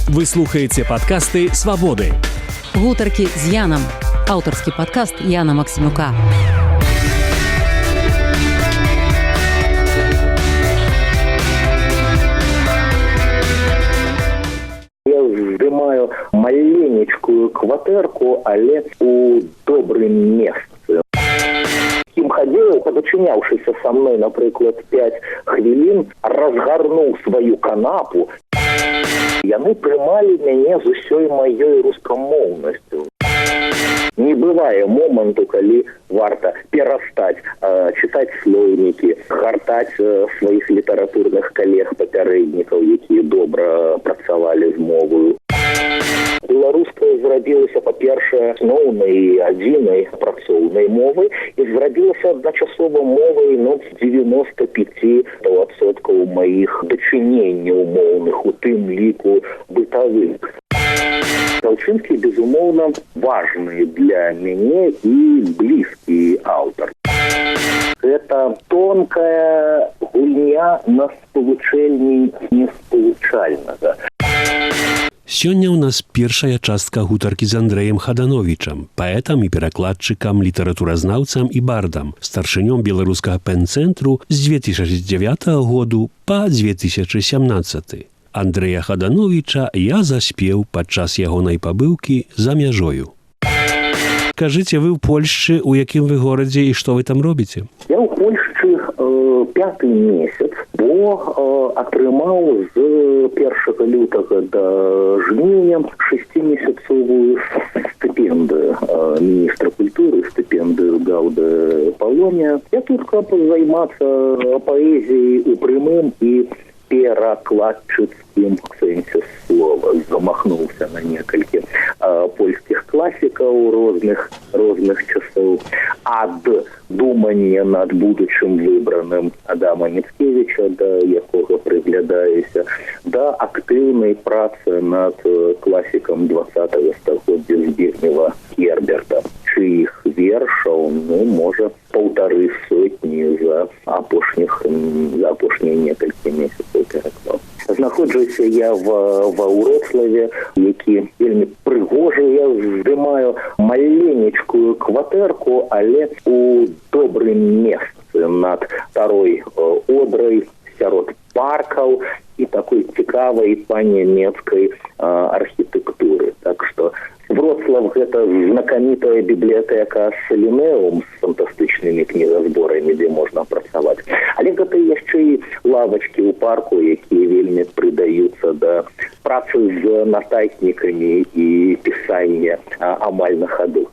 Вы слухаеце падкасты «Свабоды». Гутаркі з Янам. Аўтарскі падкаст Яна Максімюка. Я здымаю маленечкую кватэрку, але у добрым месцы. Кім хадзеў, падачыняўшыся са мной, напрыклад, 5 хвілін, разгарнуў сваю канапу. Яны прымалі мяне з усёй маёй рускамоўнасцю. Не бывае моманту, калі варта перастаць чытаць слоўнікі, гартаць сваіх літаратурных калег-папярэднікаў, якія добра працавалі з мовою. Беларуская зрабілася, па-першае, асноўнай і адзінай працоўнай мовай і зрабілася адначасова мовай 95% маіх дачыненняў моўных, у тым ліку бытавых. Галчынскі, безумоўна, важны для мяне і блізкі аўтар. Гэта тонкая гульня на спалучэнні неспалучальнага. Сёння ў нас першая частка гутаркі з Андрэем Хадановічам, паэтам і перакладчыкам, літаратуразнаўцам і бардам, старшынём беларускага пэн-цэнтру з 2009 году па 2017. Андрэя Хадановіча я заспеў падчас ягонай пабыўкі за мяжою. Кажыце, вы ў Польшчы, у якім вы горадзе і што вы там робіце? Я ў Польшчы 5-й месяц, бо атрымаў з 1 лютага да жніўня 6-месяцовую стыпендыю міністра культуры, стыпендыю Гаўда Палонія. Я тут каб займацца паэзіяй у прямым і перакладчыцкім сэнсе слова. Замахнуўся на некалькі польскіх класікаў розных часоў. Ад думання над будучым выбраным Адама Міцкевіча, да якога прыглядаюся, да актыўнай працы над класікам 20-го стагоддзя Збігнева Керберта, чыіх вершаў, можа, 150 за апошнія некалькі месяцаў пераклаў. Знаходжуся я ва Вроцлаве, які вельмі прыгожы. Я здымаю маленечкую кватэрку, але у добрым месцы над старой Одрай, сярод паркаў і такой цікавай па-нямецкай архітэктуры. Так што Вроцлав – гэта знакамітая бібліятэка Салінеум з фантастычнымі кнігазборамі, дзе можна працаваць. Але гэта яшчэ і лавачкі ў парку, якія вельмі прыдаюцца да працы з нататнікамі і пісання амаль на хаду.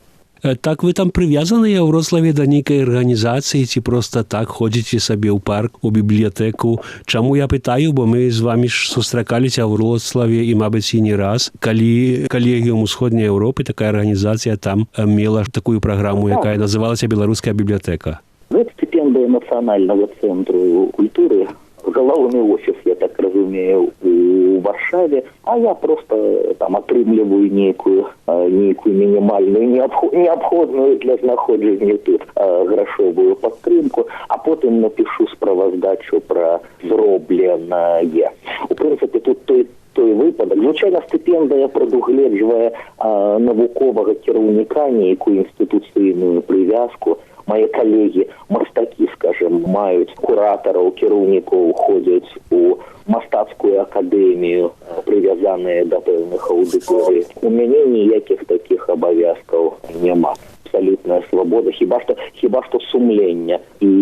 Так вы там прывязаныя ў Вроцлаве да нейкай арганізацыі ці проста так ходзіце сабе ў парк, у бібліятэку? Чаму я пытаю, бо мы з вамі ж сустракаліся ў Вроцлаве і, мабыць, і не раз, калі Калегіум Усходняй Еўропы, такая арганізацыя там мела такую праграму, якая называлася «Беларуская бібліятэка». Гэта стипендыя Нацыянальнага цэнтру культуры, галоўны офіс, я так разумею, у Варшаве, а я просто там атрымліваю нейкую мінімальную, неабходную для знаходжання тут грашовую падтрымку, а потым напишу справаздачу пра зробленае. У прынцыпе, тут той выпадак. Звычайна стыпендыя прадугледжвае навуковага кіраўніка, нейкую інстытуцыйную прывязку. Мае калегі, мастакі, скажем, маюць куратараў, кіраўнікоў, ходзяць у мастацкую акадэмію, прывязаныя да пэўных аўдыторый. У мяне ніякіх такіх абавязкаў няма. Абсалютная свабода, хіба што сумлення і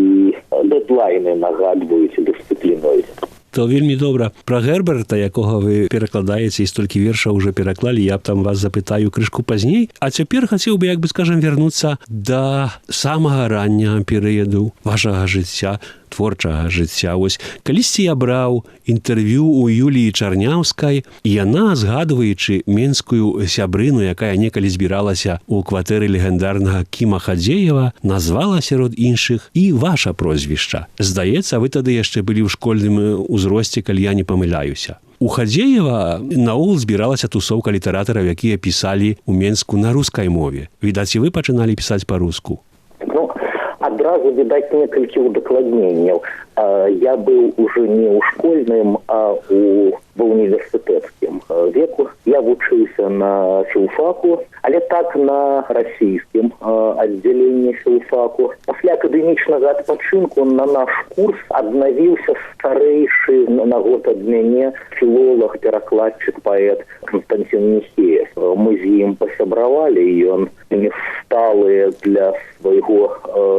дэдлайны нагадваюць дысцыплінуюць. То вельмі добра. Пра Герберта, якога вы перакладаеце і столькі вершаў уже пераклалі, я б там вас запытаю крышку пазней. А цяпер хацеў бы, як бы, скажам, вярнуцца да самага ранняга перыяду вашага жыцця, творчага жыцця. Вось, калісьці я браў інтэрв'ю у Юліі Чарняўскай, і яна, згадваючы менскую сябрыну, якая некалі збіралася ў кватэры легендарнага Кіма Хадзеева, назвала сярод іншых і ваша прозвішча. Здаецца, вы тады яшчэ былі ў школьным узросце, калі я не памыляюся. У Хадзеева наогул збіралася тусоўка літаратараў, якія пісалі ў Менску на рускай мове. Відаць, і вы пачыналі пісаць па-руску. Адразу, відаць, некалькі удакладненняў. Я быў уже не ў школьным, а ва універсітэцкім веку. Я вучыўся на філфаку, але так на расійскім аддзяленні філфаку. Пасля акадэмічнага адпачынку на наш курс аднавіўся старэйшы на год ад мяне філолог, перакладчык, паэт Константин Михеев. Мы з ім пасябравалі, ён сталыя для свайго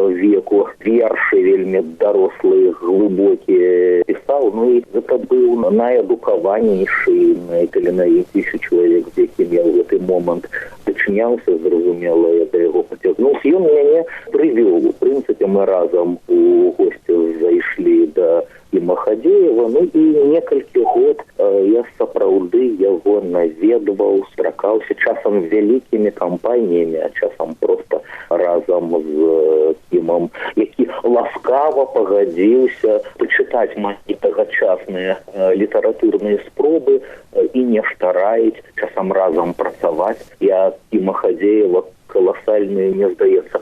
веку вершы вельмі дарослыя, глыбокія пісаў. Ну і гэта быў найадукаванейшы, найталенавіцейшы чалавек, з якім я ў гэты момант дачыняўся, зразумела, я да яго пацягнуўся. Ён мяне прывёў. У прынцыпе, мы разам у госці зайшлі да Махадзеева, ну і некалькі год я сапраўды яго наведваў, стракаўся часам вялікімі кампаніямі, а часам проста разам з кімам, які ласкава пагадзіўся пачытаць мае тагачасныя літаратурныя спробы і нешта раіць, часам разам працаваць. Я і Махадзеева каласальны, мне здаецца,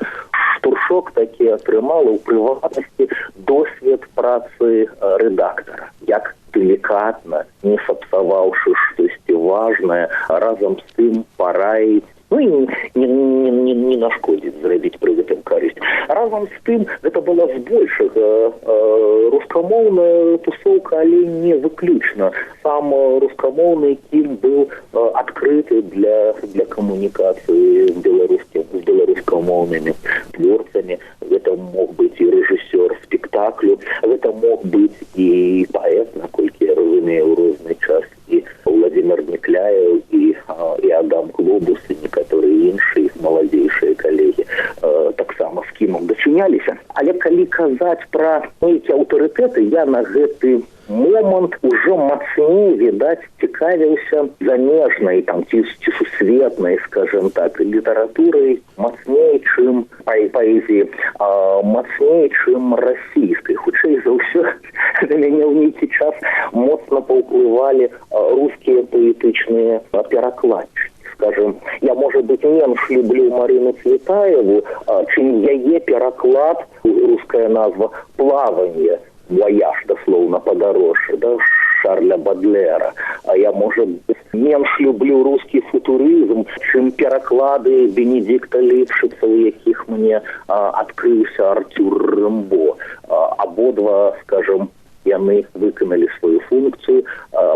штуршок такі атрымала, у прыватнасці досвед працы рэдактара. Як делікатна, не сапсаваўшы штосьці важнае, разам з тым параіць, ну і не нашкодзіць, зрабіць пры гэтым карысць. Разам з тым, гэта была збольшага рускамоўная тусоўка, але не выключна. Сам рускамоўны кім быў адкрыты для камунікацыі з беларускамоўнымі творцамі. Гэта мог быць і рэжысёр спектаклю, гэта мог быць і паэт, наколькі я разумею, у розны час, і Владимир Некляев, і Адам Глобус, і некаторыя іншыя маладзейшыя калегі таксама з кімам дачыняліся. Але калі казаць пра нейкія аўтарытэты, я на гэты момант ужо мацней, відаць, цікавіўся замежнай, там, ці сусветнай, скажем так, літаратурай, мацней, чым паэзіі, мацней, чым расійскай. Хутчэй за ўсё, на мяне ў нейкі час моцна паўплывалі рускія паэтычныя перакладчыкі. Скажем, я, может быть, менш люблю Марину Цветаеву, чым яе пераклад, руская назва «Плаванье», «Вояж», дословно, «Подорожье», да, Шарля Бадлера. А я, может быть, менш люблю русский футуризм, чым пераклады Бенедикта Ліпшица, у якіх мне адкрыўся Артюр Рэмбо. Абодва, скажем, яны выканалі сваю функцыю.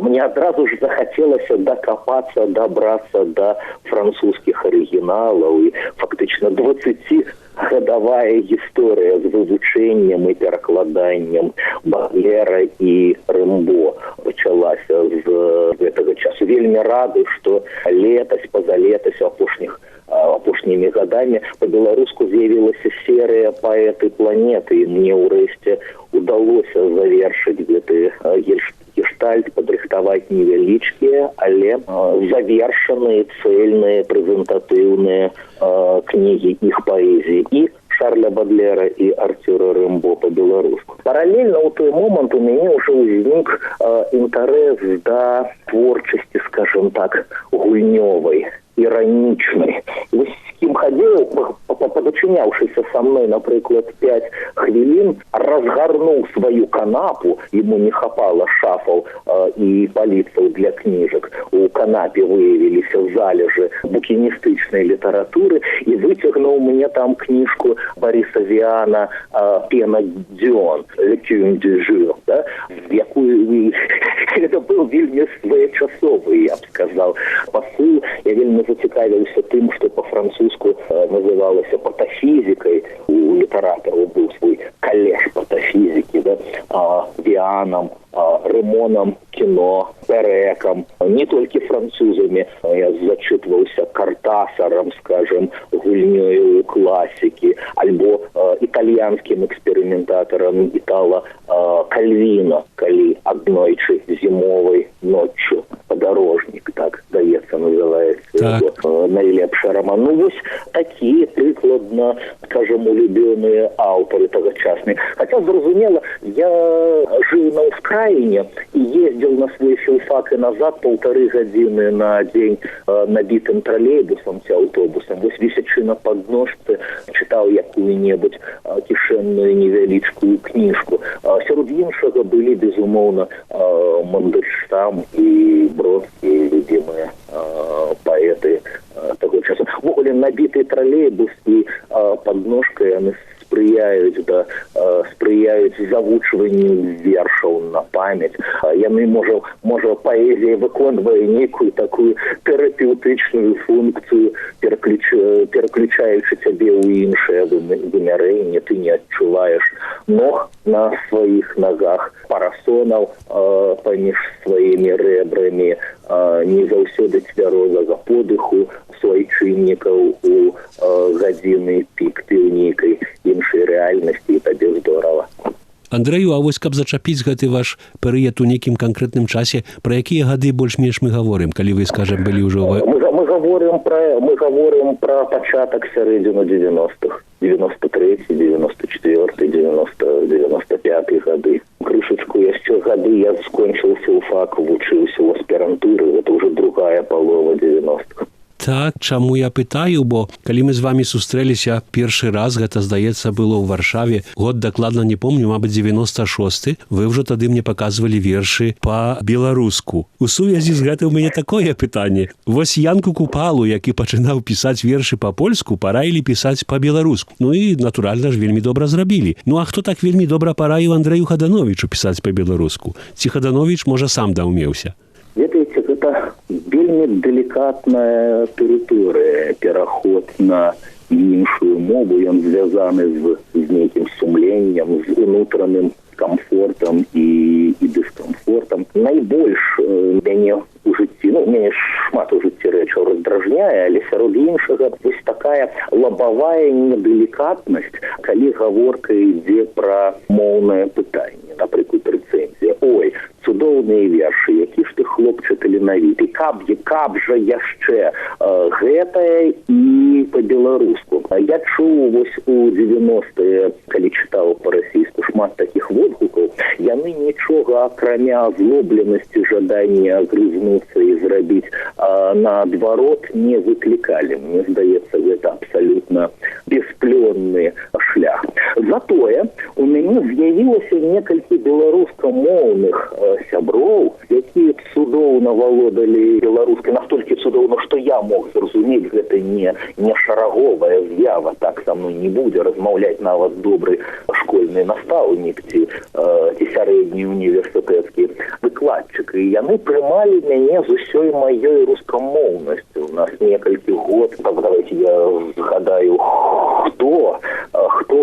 Мне адразу ж захацелася дакапацца, дабрацца да французскіх арыгіналаў, і фактычна 20-гадавая гісторыя з вывучэннем і перакладаннем Бадлера і Рэмбо пачалася з гэтага часу. Вельмі рады, што летась, пазалетась, апошнімі гадамі па-беларуску з'явілася серыя «Паэты планеты», і мне ўрэшце удалося завершыць гэты гештальт, падрыхтаваць невялічкія, але завершаныя, цэльныя, прэзентатыўныя кнігі іх паэзіі і Шарля Бадлера і Артюра Рэмбо па-беларуску. Паралельна ў той момант у мяне ўжо ўзнік інтарэс да творчасці, скажем так, гульнёвай, іранічнай. Вось з кім хадзіў, падачыняўшыся са мной, напрыклад, 5 хвілін, разгарнуў сваю канапу, яму не хапала шафаў і паліцаў для кніжак. У канапе выявіліся залежы букіністычнай літаратуры і выцягнуў мне там кніжку Бориса Віана «Пена Дюон», «Лекюм дю жур», да? Якую это быў вельмі своечасовы, я б сказаў, пасыл. Я вельмі зацікавіўся тым, што па-французску называлася патафізікай. У літаратараў быў свой калеж патафізікі, да? Віанам, Рэмонам кіно, Перекам, не толькі французамі. Я зачытваўся Картасарам, скажем, гульнёю класікі, альбо італьянскім эксперыментатарам Італа Кальвіна, калі аднойчы зімовай ноччу «Подорожник», так, здаецца, называецца найлепшы роман. Ну, вось такія прыкладна, скажем, улюбёныя аўтары тагачасныя. Хаця, зразумела, я жыў на ўскраіне і ездзіў на свой філфак і назад 1,5 гадзіны на дзень набітым тралейбусам ці аўтобусам. Вось вісячы на падножцы чытаў якую-небудзь кішэнную невялічкую кніжку. Сярод іншага былі, безумоўна, Мандельштам і Бродскі, любімыя набіты тралейбус і падножкай яны спрыяюць завучванню вершаў на памяць. Яны, можа паэзія выконвае нейкую такую тэрапеўтычную функцыю, пераключаючы цябе ў іншае вымярэнне. Ты не адчуваеш ног на сваіх нагах, парасонаў паміж сваімі рэбрамі, не заўсёды цвярозага подыху суайчыннікаў у гадзіны пік ты ў нейкай іншай рэальнасці, і табе здорава. Андрэю, а вось каб зачапіць гэты ваш перыяд у нейкім канкрэтным часе, пра якія гады больш-менш мы гаворым, калі вы, скажам, былі ўжо... Мы гаворым пра пачатак сярэдзіну 90-х. 93, 94, 95 гады. Крышачку яшчэ гады я скончыў філфак, вучыўся ў аспірантуры, гэта ўжо другая палова 90-х. Так, чаму я пытаю, бо калі мы з вами сустрэліся першы раз, гэта, здаецца, было ў Варшаве, год дакладна не помню, мабыць, 96-й, вы ўжо тады мне паказвалі вершы па-беларуску. У сувязі з гэтым у мяне такое пытанне. Вось Янку Купалу, які пачынаў пісаць вершы па-польску, параілі пісаць па-беларуску. Ну і, натуральна ж, вельмі добра зрабілі. Ну а хто так вельмі добра параіў Андрэю Хадановічу пісаць па-беларуску? Ці Хадановіч, можа, сам даўмеўся? Ведаеце, гэта вельмі делікатная тэрыторыя, пераход на іншую мову, ён звязаны з нейкім сумленнем, з унутраным комфортам і дыскомфортам. Найбольш мяне у жыцці, мяне шмат у жыцці рэчаў раздражняе, але сярод іншага вось такая лабавая недалікатнасць, калі гаворка ідзе пра моўнае пытанне, напрыклад, рэцэнзія. Ой, цудоўныя вершы, які ж ты хлопчык таленавіты, каб жа яшчэ гэтае і па-беларуску. Я чуў вось у 90-е, калі чытаў па-расійску шмат такіх водгукаў, яны нічога акрамя азлобленасці, жадання грызнуцца і зрабіць наадварот не выклікалі. Мне здаецца, гэта абсалютна бесплённы шлях. Затое у мяне з'явілася некалькі беларускамоўных сяброў, якія цудоўна валодалі беларускай, настолькі цудоўна, што я мог зразумець, гэта не шараговая з'ява, так са мной не будзе размаўляць нават добры школьны настаўнік ці сярэдні універсітэцкі выкладчык. І яны прымалі мяне з усёй маёй рускамоўнасцю. У нас некалькі год, давайте я згадаю, хто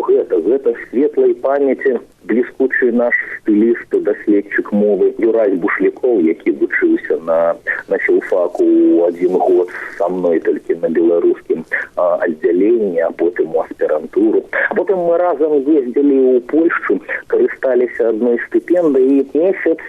гэта? Гэта светлай памяці бліскучы наш стыліст, даследчык мовы Юрай Бушлякоў, які вучыўся на філфаку один год са мной толькі на беларускім аддзяленні, а потым у аспірантуру. А потым мы разам ездзілі ў Польшчу, карысталіся адной стыпендыяй і месяц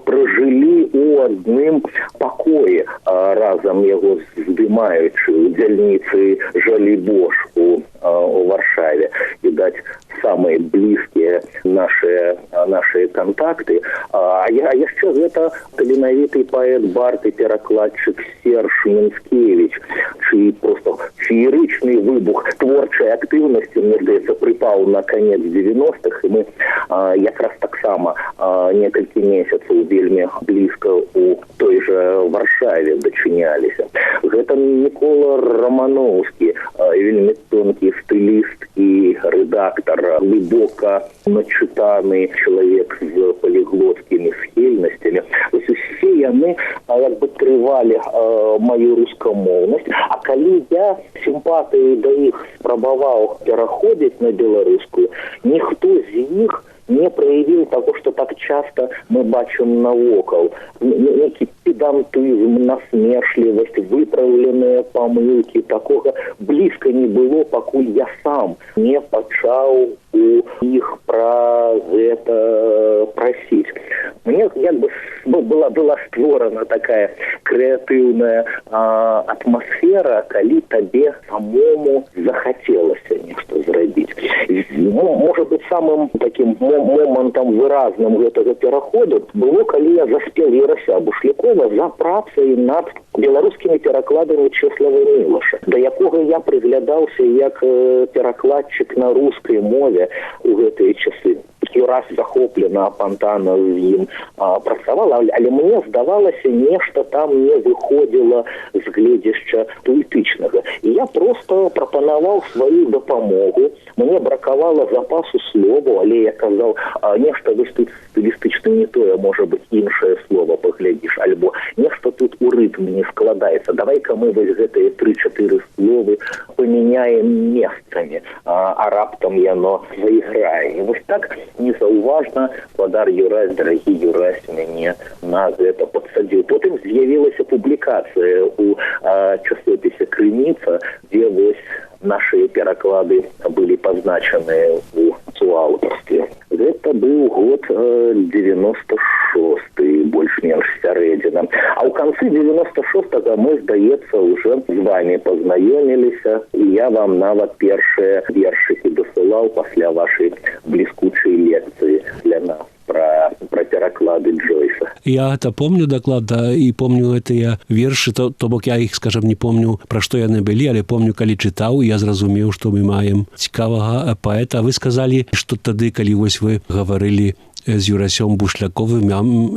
пражылі ў адным пакоі, разам яго здымаючы ў дзяльніцы Жалібош у Варшаве. Відаць, самыя блізкія наши контакты. А яшчэ гэта таленавіты паэт, бард і перакладчык Серж Мінскевіч, чый просто феерычны выбух творчай актыўнасці, мне здаецца, прыпаў на канец 90-х, і мы якраз таксама некалькі месяцаў вельмі блізка у той жа Варшаве дачыняліся. Гэта Мікола Романовскі, вельмі тонкі стыліст і рэдактар, глыбока начытаны чалавек з паліглоцкімі схільнасцямі. Вось усе яны як бы трывалі маю рускамоўнасць, а калі я сімпатыі да іх спрабаваў пераходзіць на беларускую, ніхто з іх не праявіў таго, што так часта мы бачым навокал. Некі педантызм, насмешлівасць, выпраўленыя памылкі, такога блізка не было, пакуль я сам не пачаў у іх пра гэта прасіць. Мне як бы была створана такая крэатыўная атмасфера, калі табе самому захацелася нешта зрабіць. Можа быць, самым такім момантам выразным гэтага пераходу было, калі я заспеў Ярася Бушлякова за працай над беларускімі перакладамі Чэслава Мілаша, да якога я прыглядаўся як перакладчык на рускай мове у гэтыя часы. Юрась захоплена, апантана з ім працавала, але мне здавалася, нешта там не выходзіла з гледзяшча паэтычнага. І я просто прапанаваў сваю дапамогу. Мне бракавала запасу словаў, але я казаў, нешта вось тут стылістычна не тое, можа быць іншае слово паглядзіш, альбо нешта тут у рытме не складаецца. Давай-ка мы вось гэтыя 3-4 словы памяняем месцамі, а раптам яно заіграе. І вось так незаўважна владар Юрась, дарагі Юрась, мяне на гэта падсадзіў. Потым з'явілася публікацыя у часопісе «Крыніца», дзе вось наши пераклады былі пазначаныя у суаўтарстве. Гэта быў год 96-й, больш-менш сярэдзіна. А ў канцы 96-го мы, здаецца, уже з вами пазнаёміліся, і я вам нават першыя вершыкі дасылаў пасля вашай бліскучай лекцыі для нас про пераклады Джойса. Я это помню дакладна і помню гэтыя вершы, то бок я іх, скажам, не помню, пра што яны былі, але помню, калі чытаў, я зразумеў, што мы маем цікавага паэта. Вы сказалі, што тады, калі вось вы гаварылі з Юрасём Бушляковым,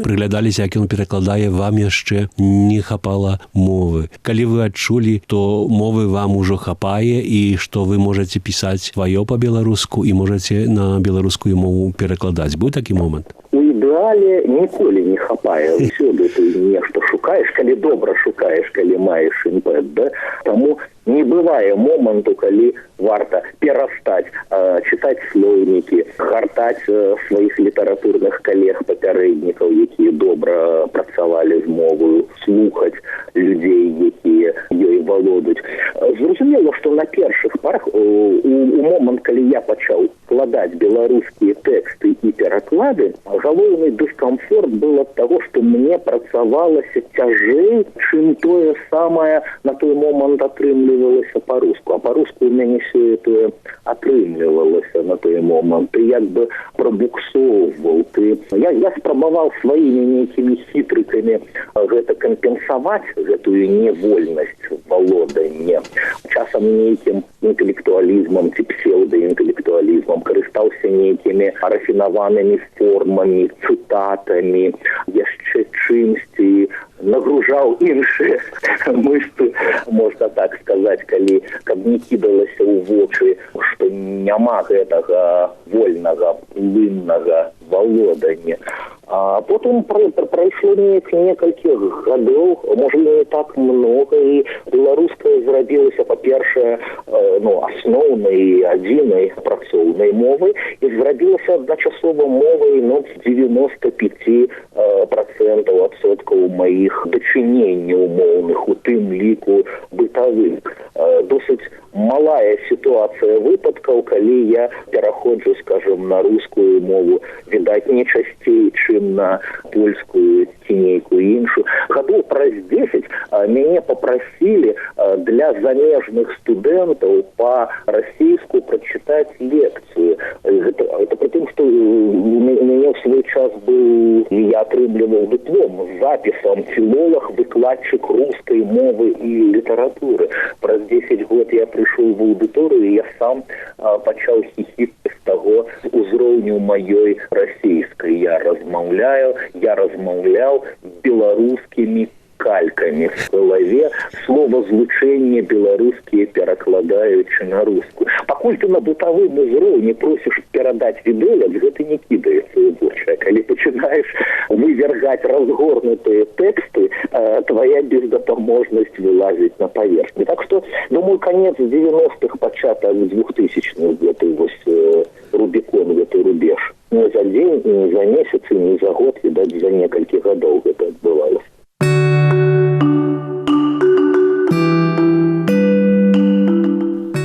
прыглядаліся, як ён перакладае, вам яшчэ не хапала мовы. Калі вы адчулі, то мовы вам ужо хапае і што вы можаце пісаць сваё па-беларуску і можаце на беларускую мову перакладаць. Быў такі момант? У ідэале ніколі не хапае. Усюды ты нешта шукаеш, калі добра шукаеш, калі маеш імпэт, да? Таму не бывае моманту, калі варта перастаць чытаць слоўнікі, гартаць сваіх літаратурных калег-папярэднікаў, якія добра працавалі з мовою, слухаць людзей, якія ёй валодаюць. Зразумела, што на першых парах, у момант, калі я пачаў складаць беларускія тэксты і пераклады, галоўны дыскамфорт был ад таго, што мне працавалася цяжэй, чым тое самае на той момант атрымлівалася па-руску. А па-руску у мяне сёе атрымлівалася на той момант. Ты як бы пробуксоўваў. Я спрабаваў сваімі нейкімі хітрыкамі гэта кампенсаваць, гэтую невольнасць валодання. Часам нейкім інтэлектуалізмам ці псеўдаінтэлектуалізмам, карыстаўся нейкімі рафінаванымі формамі, цытатамі, яшчэ чымсьці, нагружаў іншыя мышцы, можна так сказаць, каб не кідалася ў вочы, што няма гэтага вольнага, плыннага валодання. А потым прайшло некалькі гадоў, можа не так много, і беларуская зрабілася, па-першае, асноўнай, адзінай працоўнай мовай, і зрабілася адначасова мовай 95% маіх дачыненняў моўных, у тым ліку бытавых. Досыць малая сітуацыя выпадкаў, калі я пераходжу, скажем, на рускую мову, відаць, не часцей, чым на польскую ці нейкую іншую. Гадоў праз 10 мяне папрасілі для замежных студэнтаў па-расійску прачытаць лекцыю. Гэта пры тым, што у мяне ў свой час быў, я атрымліваў дыплом з запісам філолог, выкладчык рускай мовы і літаратуры. Праз 10 год я прыйшоў в аўдыторыю, і я сам пачаў хіхіць з таго узроўню маёй расійскай. Я размаўляў беларускімі калькамі в галаве, словазлучэнне беларускія перакладаючы на рускую. Пакуль ты на бытавым узроўні просіш перадаць відэляк, гэта не кідаецца ў вочы. Калі пачынаеш вывяргаць разгорнутыя тэксты, твоя бездапаможнасць вылазіць на паверхню. Так што, думаю, канец 90-х, пачатак 2000-х, гэты вось рубікон, гэты рубеж. Не за дзень, не за месяц, не за год, відаць, за некалькі гадоў гэта адбывалася.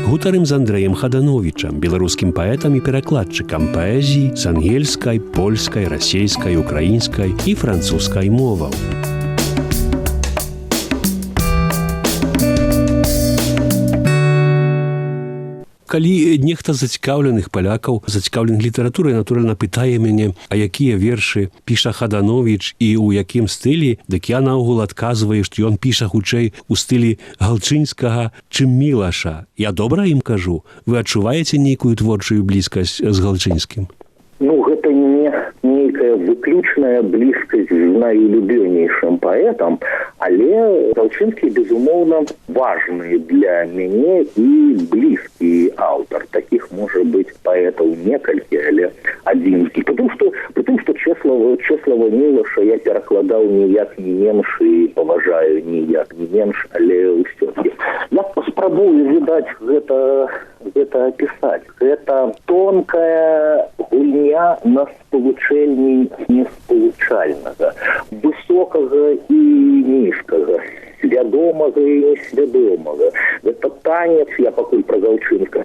Гутарым з Андрэем Хадановічам, беларускім паэтам і перакладчыкам паэзіі з ангельскай, польскай, расейскай, украінскай і французскай моваў. Калі нехта з зацікаўленых палякаў, зацікаўленых літаратурай, натуральна, пытае мяне, а якія вершы піша Хадановіч і ў якім стылі, дык я наогул адказваю, што ён піша хутчэй у стылі галчынскага, чым Мілаша. Я добра ім кажу? Вы адчуваеце нейкую творчую блізкасць з галчынскім? Гэта пэўная блізкасць з найулюбёнейшым паэтам, але Галчынскі, безумоўна, важны для мяне і блізкі аўтар. Такіх можа быць паэтаў некалькі, але адзін. І притым, што Чэслава Мілаша я перакладаў ніяк не менш і паважаю ніяк не менш, але ўсё-таки я паспрабую, відаць, гэта апісаць. Гэта тонкая гульня на спалучэнні неспалучальнага, высокага і нізкага, свядомага і несвядомага. Гэта танец, я пакуль пра Галчынска,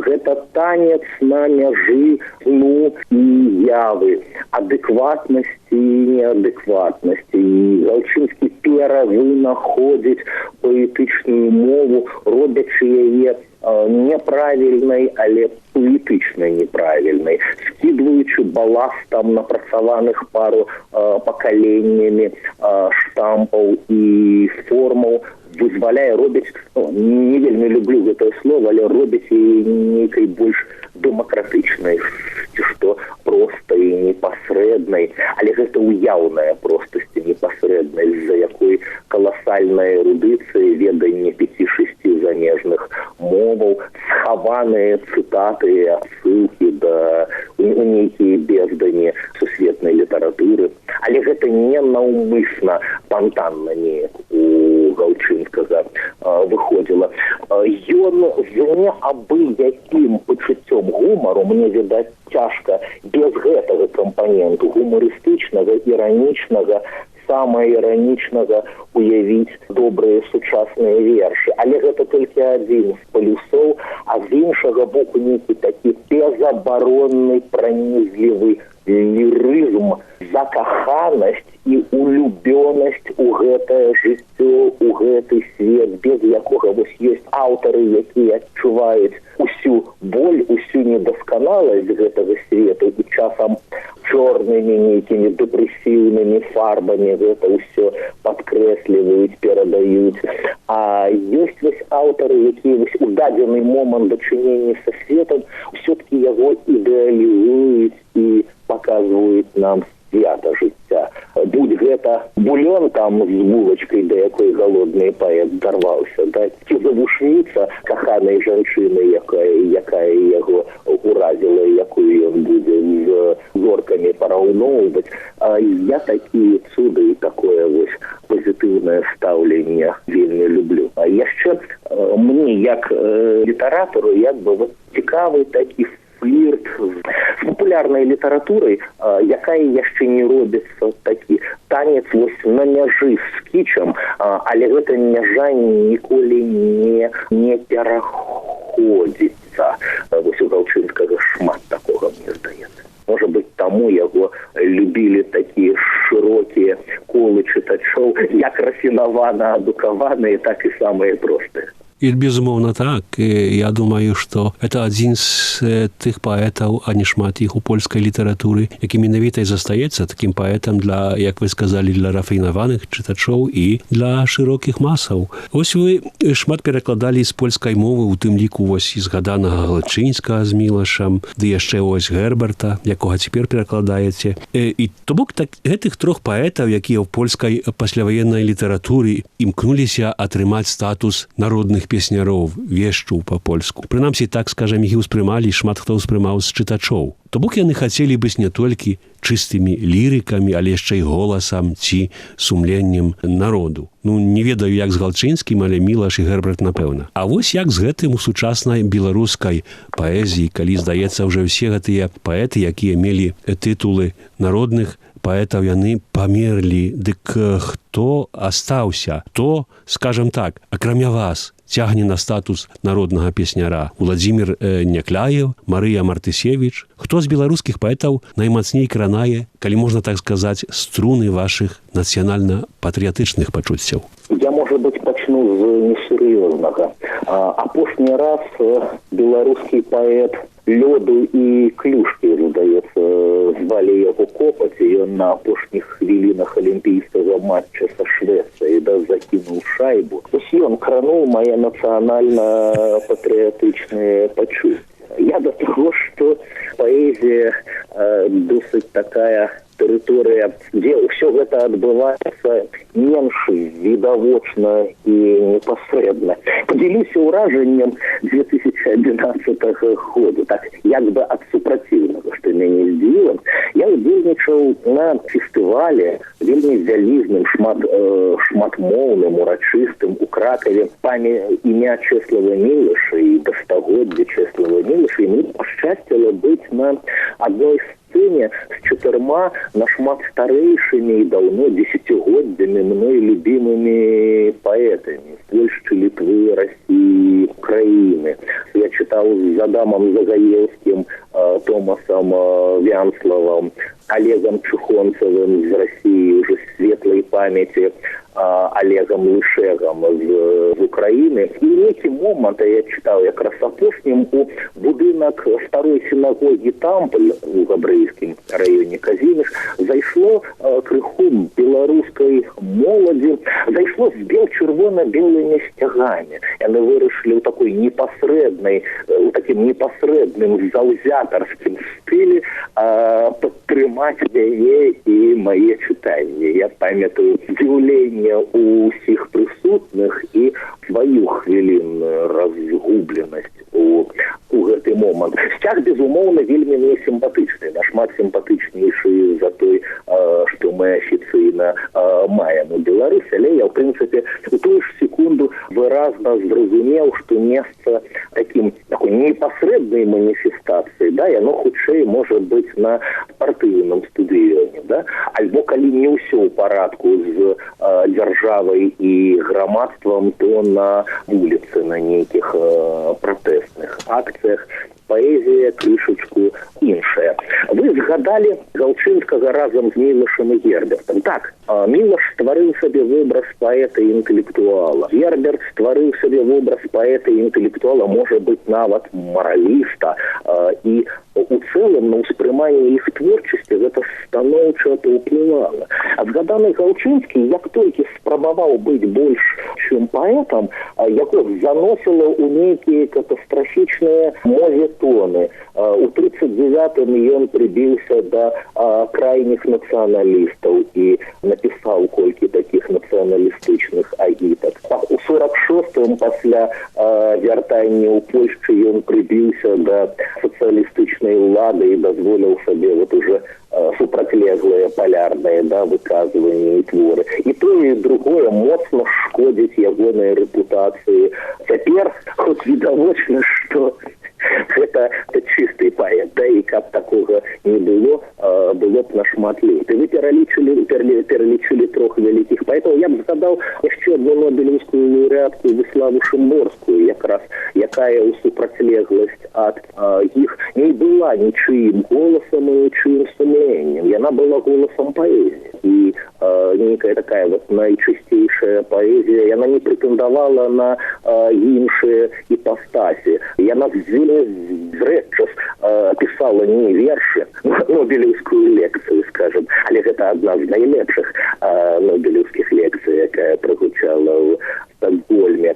гэта танец на мяжы сну і явы, адэкватнасці і неадэкватнасці. І Галчынскі перавынаходзіць паэтычную мову, робячы яе неправільнай, але паэтычна неправільнай, скідваючы баластам напрацаваных пару пакаленнямі штампаў і формаў, вызваляе, робіць, не вельмі люблю гэтае слово, але робіць яе нейкай больш дэмакратычнай, ці што простай і непасрэднай, але гэта ўяўная простасць і непасрэднасць, з-за якой каласальная эрудыцыя, веданне 5-6 замежных моваў, схаваныя цытаты і адсылкі да у нейкія бездані сусветнай літаратуры. Але гэта не наўмысна, спантанна неяк у Галчынскага выходзіла. Ён з неабыякім пачуццём гумару, мне, відаць, цяжка без гэтага кампаненту гумарыстычнага, іранічнага, самаіранічнага уявіць добрыя сучасныя вершы. Але гэта толькі адзін з палюсоў, а з іншага боку нейкі такі безабаронны, пранізлівы лірызм, закаханасць і улюбёнасць у гэтае жыццё, у гэты свет, без якога вось ёсць аўтары, якія адчуваюць усю боль, усю недасканаласць гэтага свету і часам чорнымі нейкімі дэпрэсіўнымі фарбамі гэта ўсё падкрэсліваюць, перадаюць. А ёсць вось аўтары, якія вось у дадзены момант дачынення са светам ўсё-таки яго ідэалізуюць і паказваюць нам свята жыцця. Будь гэта бульон там з булачкай, да якой голодны паэт дарваўся, да, ці завушніца каханай жанчыны, якая яго уразіла, якую ён будзе з зоркамі параўноўваць. Я такія цуды і такое вось пазітыўнае стаўленне вельмі люблю. А яшчэ мне, як літаратару, як бы вот цікавы такі флірт з папулярнай літаратурай, якая яшчэ не робіцца, такі танец вось на мяжы з кічам, але гэта мяжа ніколі не пераходзіцца. Вось у Галчынскага шмат такога, мне здаецца. Можа быць, таму яго любілі такія шырокія колы чытачоў, як рафінавана адукаваныя, так і самыя простыя. І, безумоўна, так. Я думаю, што это адзін з тых паэтаў, а не шмат іх у польскай літаратуры, які менавіта і застаецца такім паэтам для, як вы сказалі, для рафінаваных чытачоў і для шырокіх масаў. Ось вы шмат перакладалі з польскай мовы, у тым ліку вось і згаданага Галчынскага з Мілашам, ды яшчэ ось Герберта, якога цяпер перакладаеце. І то бок гэтых трох паэтаў, якія ў польскай пасляваеннай літаратуры імкнуліся атрымаць статус народных песняроў, вешчуў па-польску. Прынамсі, так, скажам, іх успрымалі, шмат хто ўспрымаў з чытачоў. То бок яны хацелі быць не толькі чыстымі лірыкамі, але яшчэ і голасам ці сумленнем народу. Ну, не ведаю, як з Галчынскім, але Мілаш і Герберт, напэўна. А вось як з гэтым у сучаснай беларускай паэзіі, калі, здаецца, ўжо ўсе гэтыя паэты, якія мелі тытулы народных паэтаў, яны памерлі. Дык хто астаўся? Хто, скажам так, акрамя вас, цягне на статус народнага песняра? Уладзімір Някляеў, Марыя Мартысевіч. Хто з беларускіх паэтаў наймацней кранае, калі можна так сказаць, струны вашых нацыянальна-патрыятычных пачуццяў? Я, можа быць, пачну з несур'ёзнага. Апошні раз беларускі паэт Лёду і Клюшкі, здаецца, звалі яго Копаць, і ён на апошніх хвілінах алімпійскага матча са Швецыяй закінуў шайбу. Ось ён крануў мае нацыянальна-патрыятычныя пачуцці. Я да таго, што паэзія досыць такая тэрыторыя, дзе ўсё гэта адбываецца менш відавочна і непасрэдна. Падзялюся ўражаннем 2011 году, так як бы ад супраціўнага, што мяне здзівіла. Я удзельнічаў на фестывале вельмі вялізным, шматмоўным, урачыстым у Кракаве імя Чэслава Мілаша і да стагоддзя Чэслава Мілаша, і мне пашчасціла быць на адной сцэне з 4 нашмат старэйшымі і даўно дзесяцігоддзямі мной любімымі паэтамі з Польшчы, Літвы, Расіі, Украіны. Я чытаў з Адамам Загаевскім, Томасом Вянславам, Олегом Чухонцевым з Расіі, уже светлай памяці, Олегом Лышэгам з Украіны. І в нейкі момант, я чытаў якраз апошнім, у будынак старой сінагогі Тампль у габрэйскім раёне Казіміш зайшло крыху беларускай моладзі, зайшло з чырвона-белымі сцягамі. Яны вырашылі ў такой непасрэднай, у такім непасрэдным заўзятарскім стылі падтрымаць мяне і мае чытанні. Я памятаю здзіўленне у ўсіх прысутных і сваю хвілінную разгубленасць у гэты момант. Сцяг, безумоўна, вельмі мне сімпатычны, нашмат сімпатычнейшы за той, што мы афіцыйна маем у Беларусі, але я, в прынцыпе, у тую ж секунду выразна зразумеў, што месца такой непасрэднай маніфестацыі, да, яно хутчэй можа быць на партыйным стадыёне, да, альбо калі не ўсё ў парадку з дзяржавай і грамадствам, то на вуліцы, на нейкіх пратэсных акцыях. Паэзія крышачку іншая. Вы згадалі Галчынскага разам з Мілашам і Гербертам. Так, Мілаш стварыў сабе вобраз паэта і інтэлектуала. Герберт стварыў сабе вобраз паэта і інтэлектуала, можа быць, нават мараліста. І у цэлым на ўспрыманне іх творчасці гэта станоўча паўплывала. А згаданы Галчынскі, як толькі спрабаваў быць больш, чым паэтам, яго заносіла ў нейкія катастрафічныя мовітоны. У 39-м ён прыбіўся да крайніх нацыяналістаў і напісаў колькі такіх нацыяналістычных агітак. У 46-м пасля вяртання ў Польшчы ён прыбіўся да сацыялістычнай улады і дазволіў сабе вот уже супрацьлеглыя палярныя, да, выказванні і творы. І тое, і другое моцна шкодзіць ягонай рэпутацыі. Цяпер, хоць відавочна, што гэта чысты паэт, да, і каб такога не было, было б нашмат лепей. Вы пералічылі трох вялікіх паэтаў. Я б згадаў яшчэ одну нобелеўскую лаўрэатку Віславу Шымборскую, якраз, якая ў супрацьлегласць ад іх не была нічыім голасам і нічыім сумленнем. Яна была голасам паэзіі. І нейкая такая вот найчысцейшая паэзія, яна не прэтэндавала на іншыя іпастасі. Яна зрэдчас пісала не вершы, нобелеўскую лекцыю, скажем, але гэта адна з найлепшых нобелеўскіх лекцый, якая прагучала ў Стокгольме.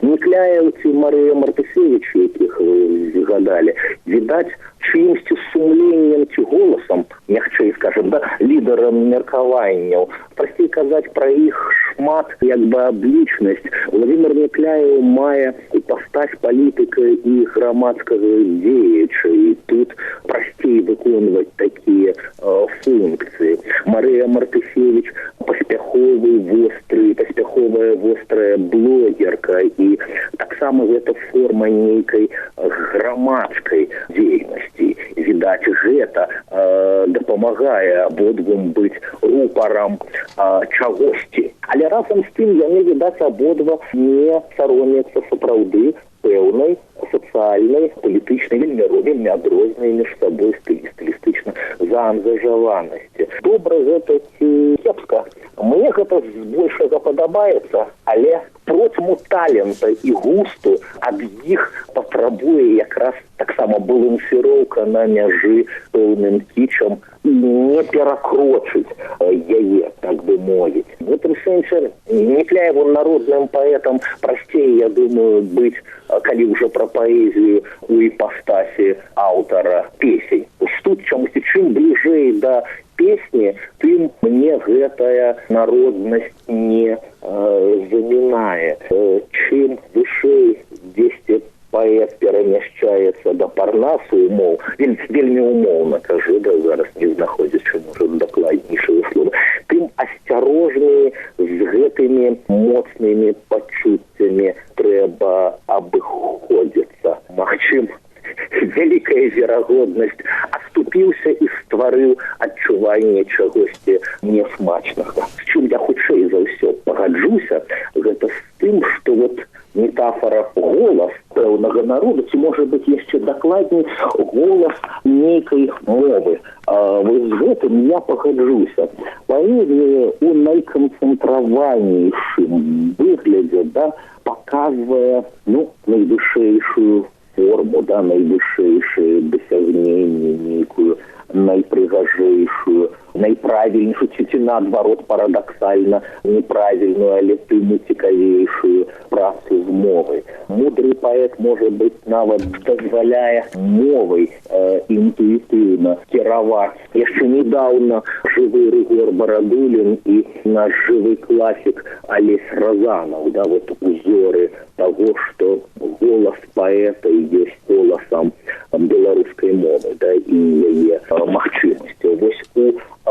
Некляеў ці Марыя Мартысевіч, якіх вы згадалі, відаць, чымсьці сумленнем ці голасам, мягчэй, скажем, да, лідарам меркаванняў. Прасцей казаць пра іх шмат, як бы, аблічнасць. Владимир Некляеў мае іпастась палітыка і грамадскага дзеяча, і тут прасцей выконваць такія функцыі. Марыя Мартысевіч паспяховая вострая блогерка, і таксама гэта форма нейкай грамадскай дзейнасці. Відаць, гэта дапамагае абодвум быць рупарам чагосьці. Але разам з тым яны, відаць, абодва не саромяцца сапраўды пэўнай сацыяльнай, палітычнай, вельмі адрознай між сабой стылістычна заангажаванасці. Добра гэта ці кепска? Мне гэта збольшага падабаецца, але процьму талента і густу ад іх патрабуе якраз таксама балансіроўка на мяжы пэўным кічам і не перакрочыць яе, так бы мовіць. В этом сэнсе Некляеву народным паэтам прасцей, я думаю, быць, калі ўжо пра паэзію у іпастасі аўтара песень. Тут чамусьці чым бліжэй да песні, тым мне гэтая народнасць не замінае. Чым вышэй дзесьці паэт перамяшчаецца да парнасу умоў, вельмі умоўна кажу, да зараз не знаходзячы, можа, дакладнейшага слова, тым асцярожней з гэтымі моцнымі пачуццямі трэба абыходзіцца. Магчыма, вялікая верагоднасць адступіўся і стварыў адчуванне чагосьці нясмачнага. З чым я хутчэй за ўсё пагаджуся, гэта з тым, што метафора голас пэўнага народу, ці можа быць яшчэ дакладней голас нейкай мовы. З гэтым я пагаджуся. Паэзія у найканцэнтраванейшым выглядзе, паказвае, найвышэйшую форму, найвышэйшае дасягненне, нейкую найпрыгажэйшую, найправільнейшую, ці наадварот парадаксальна неправільную, але тым цікавейшую працу з мовай. Мудры паэт, можа быць, нават дазваляе мовай інтуітыўна кіраваць. Яшчэ недаўно жывы Рыгор Барадулін і наш жывы класік Алесь Разанаў, узоры таго, што голас паэта ёсць голасам беларускай мовы, і яе магчымасцю.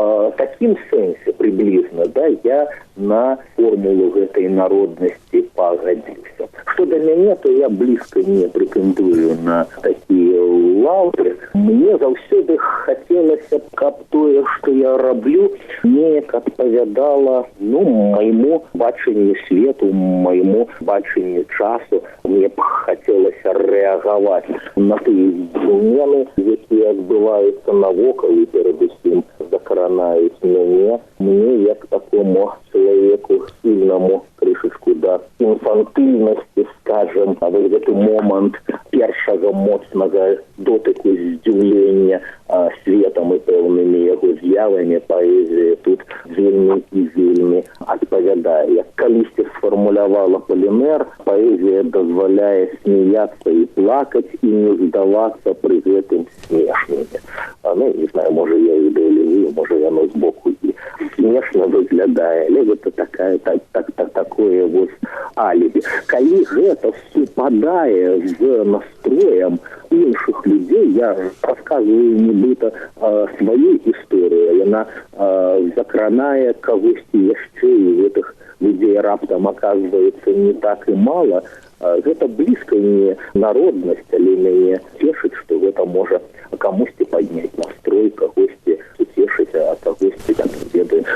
У такім сэнсе прыблізна, я на формулу гэтай народнасці пагадзіўся. Што да мяне, то я блізка не прэтэндую на такія лаўры. Мне заўсёды хацелася б, каб тое, што я раблю, неяк адпавядала, майму бачанню свету, майму бачанню часу. Мне б хацелася рэагаваць на тыя змены, якія адбываюцца навокал і перадусім закранаюць мяне. Мне, як такому чалавеку сильнаму, крышачку да інфантыльнасці, скажем, гэты момант першага моцнага дотыку здзіўлення светам і пэўнымі яго з'явамі паэзія тут вельмі і вельмі адпавядае. Як калісьці сфармулявала Полімер, паэзія дазваляе смяяцца і плакаць і не здавацца пры гэтым смешнымі. Не знаю, можа я ідэалізую, можа яно збоку і смешна выглядае, але гэта такое алібі. Калі гэта супадае з настроем іншых людзей, я расказваю нібыта сваю гісторыю, яна закранае кагосьці яшчэ, і гэтых людзей раптам аказваецца не так і мала, гэта блізка не народнасць, але мяне цешыць, што гэта можа камусьці падняць настрой, кагосьці уцешыць, а кагосьці,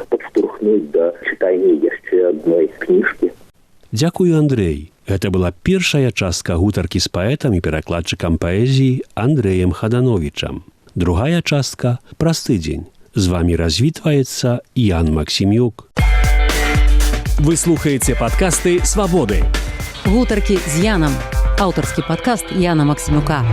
падштурхнуць да чытання яшчэ адной кніжкі. Дзякую, Андрэй. Гэта была першая частка гутаркі з паэтам і перакладчыкам паэзіі Андрэем Хадановічам. Другая частка праз тыдзень. З вамі развітваецца Ян Максімюк. Вы слухаеце падкасты «Свабоды». Гутаркі з Янам. Аўтарскі падкаст Яна Максімюка.